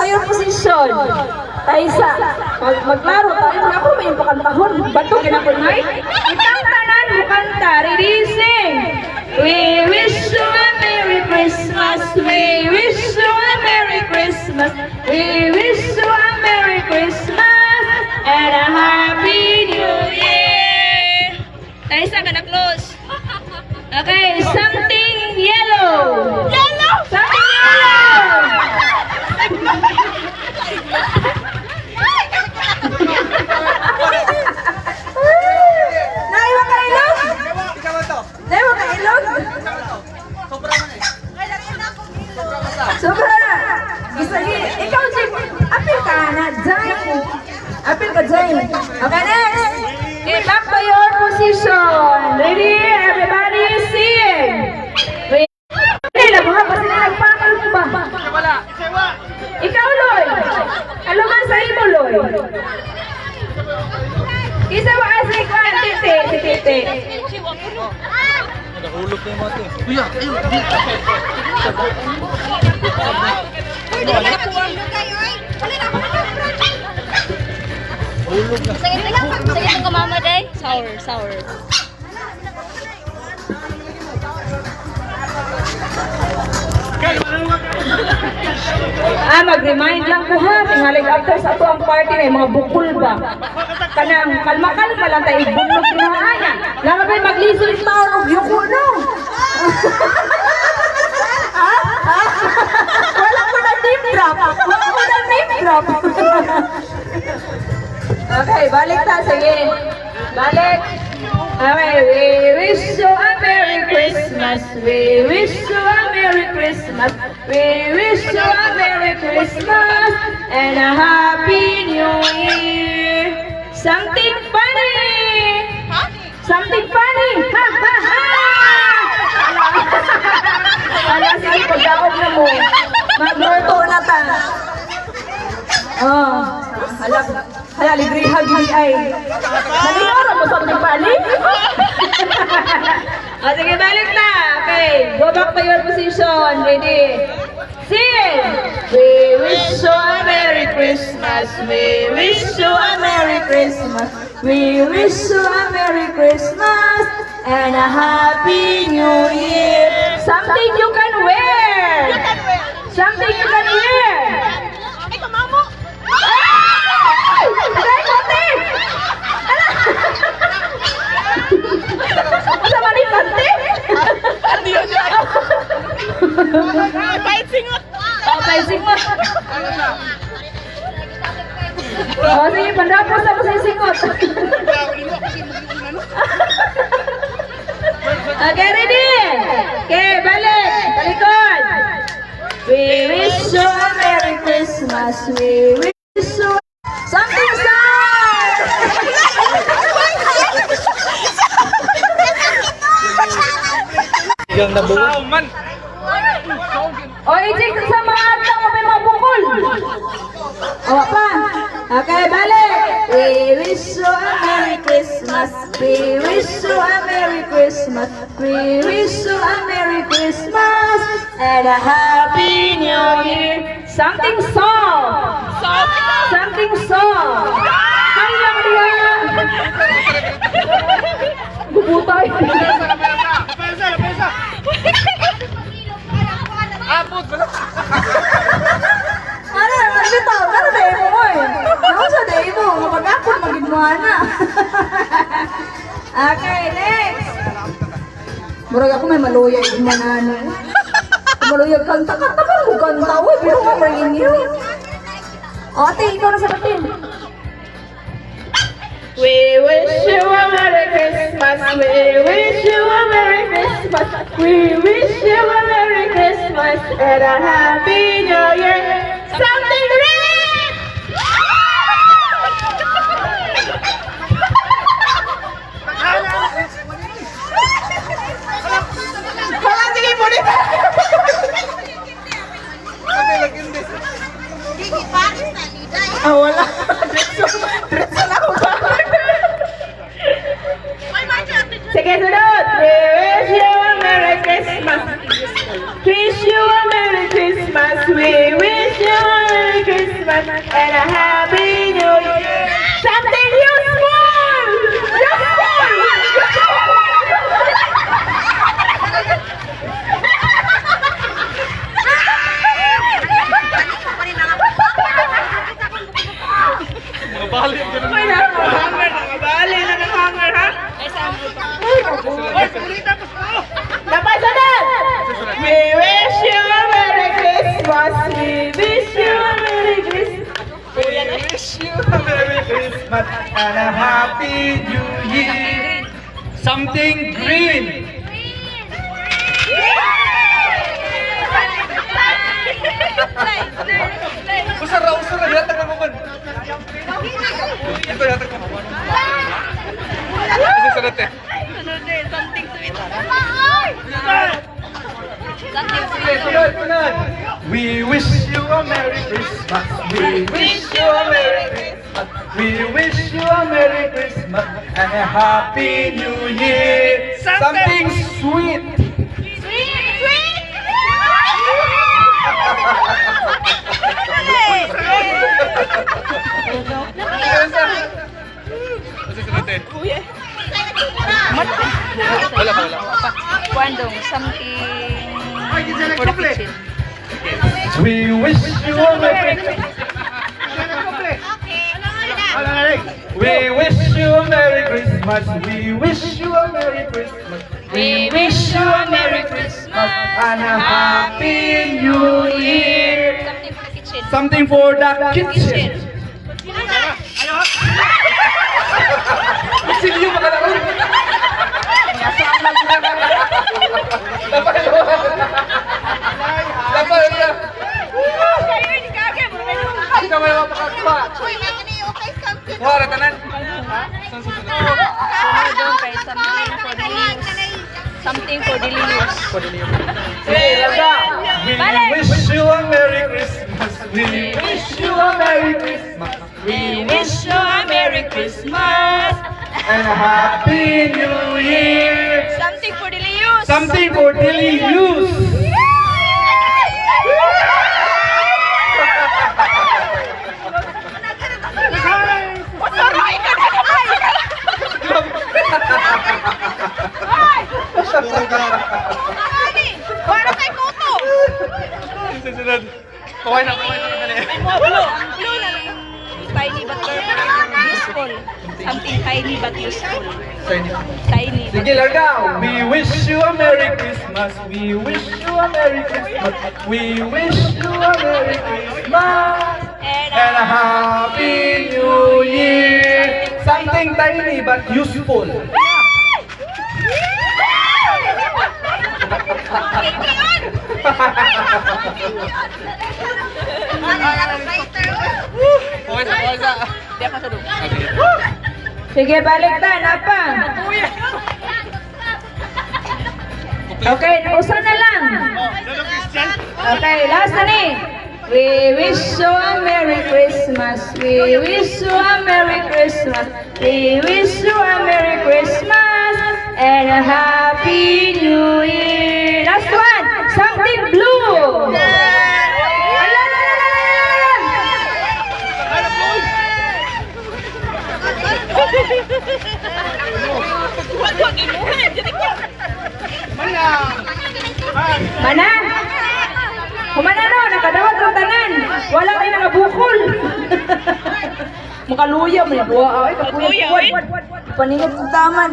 kayo posisyon. Tayo sa maglaro tayo. Ako may yung pakantahon. Bato kinapunay. Itang tanan mo kanta. Releasing. We wish you a Merry Christmas. We wish you a Merry Christmas. We wish you a Merry Christmas and a Happy New Year. Tayo sa close. Okay, something yellow. Yellow. Something yellow. Naiwan ka ilog? Naiwan ka ilog? Sobra na. Gisagi, ikaw si apil ka na, Jai. Apil ka, Jai. Okay, next. Get back to your position. Ready? Everybody sing. Ready na mga kasi nagpakal ko ba? Ikaw, Loy. Ano man sa imo, Loy? Isa mo kasi ko ang titi. Nahulog na yung mga ito. Kuya, ayun. Hulog na. Sige ka mama day. Sour. Mag-remind lang ko ha, tingalig after sa ito ang party na yung mga bukul ba? Kanang kalma-kalma lang tayo ibunod na haya. Larabay mag-listen taon o yuko no. Wala ko na name drop. Okay, balik ta. Sige. Balik. Okay, we wish you a Merry Christmas. We wish you a Merry Christmas. We wish you a Merry Christmas and a Happy New Year. Something funny. Something funny. Ha ha ha. Ala, sige, pagdaog na mo. Magluto na ta. Hala, libre hagi ay. Nalilora mo sa ating pali? Sige, balik na. Okay, go back to your position. Ready? Sing! We wish you a Merry Christmas. We wish you a Merry Christmas. We wish you a Merry Christmas and a Happy New Year. Something you can wear. Something you can wear. Sa mali pante? Paitsing mo. Paitsing mo. Sige, pandapos na pasisingot. Okay, ready? Okay, balik. Talikod. We wish you a Merry Christmas. We wish you something sad. Yang nabuwan. O, ijik sa mga atang mo may mga bukol. O, pa. Okay, balik. We wish you a Merry Christmas. We wish you a Merry Christmas. We wish you a Merry Christmas and a Happy New Year. Something song. Something song. Ano lang niya? Bubutay. Abot ba? Ano bitaw? Ano na imo mo eh? Ako sa day mo, mapag-akot magigmuha na. Okay, next. Murag ako may maluyag manano. Maluyag kanta-kanta pa mo kanta. Uy, pero ka maringin yun. O, ate, ikaw na sabatin. We wish you a Merry Christmas. We wish you a Merry Christmas. We wish you a Merry Christmas and a Happy New Year. Something red! Wala, sige po nito. Wala. Diretso na ako ba? Sige, sunod. We wish you a Merry Christmas. Wish you a Merry Christmas. We wish you a Merry Christmas and a Happy New Year. Something useful! Mga bali ang ganun. May nakahanger, nakabali na nakahanger, ha? Napasanan! We wish you a Merry Christmas! We wish you a Merry Christmas! We wish you a Merry Christmas and a Happy New Year. Something green. Usara, yatag na naman. Ito, yatag na naman. Ito sa natin. Something sweet. Tunod. We wish you a Merry Christmas. We wish you a Merry Christmas. We wish you a Merry Christmas and a Happy New Year. Something sweet. Wala. Kwandong, something for the kitchen. We wish you a Merry Christmas. We wish you a Merry Christmas. We wish you a Merry Christmas. We wish you a Merry Christmas and a Happy New Year. Something for the kitchen. Something for the kitchen. Silyo makalaro. Lapay na. Hindi ka may mapakakwa. Wala tanan. Sunod kay something for daily use. We wish you a Merry Christmas. We wish you a Merry Christmas. We wish you a Merry Christmas. And a Happy New Year. Something for daily use. Something for daily use. Susunod. Kaway na dali. Blue na lang. Tiny but useful. Something tiny but useful. Tiny but Sige lang daw. We wish you a Merry Christmas. We wish you a Merry Christmas. We wish you a Merry Christmas and a Happy New Year. Something tiny but useful. Okay sa. Di ako tulog. Sige, balik ta, napa. Okay, nausa na lang. Okay, last na ni. We wish you a Merry Christmas. We wish you a Merry Christmas. We wish you a Merry Christmas and a Happy New Year. Last one, something blue. Mana? Kumana no, nakadawat ng tanan. Wala kayo nakabukol. Makaluya mo na buha. Ay, kakuya. Paningat sa taman.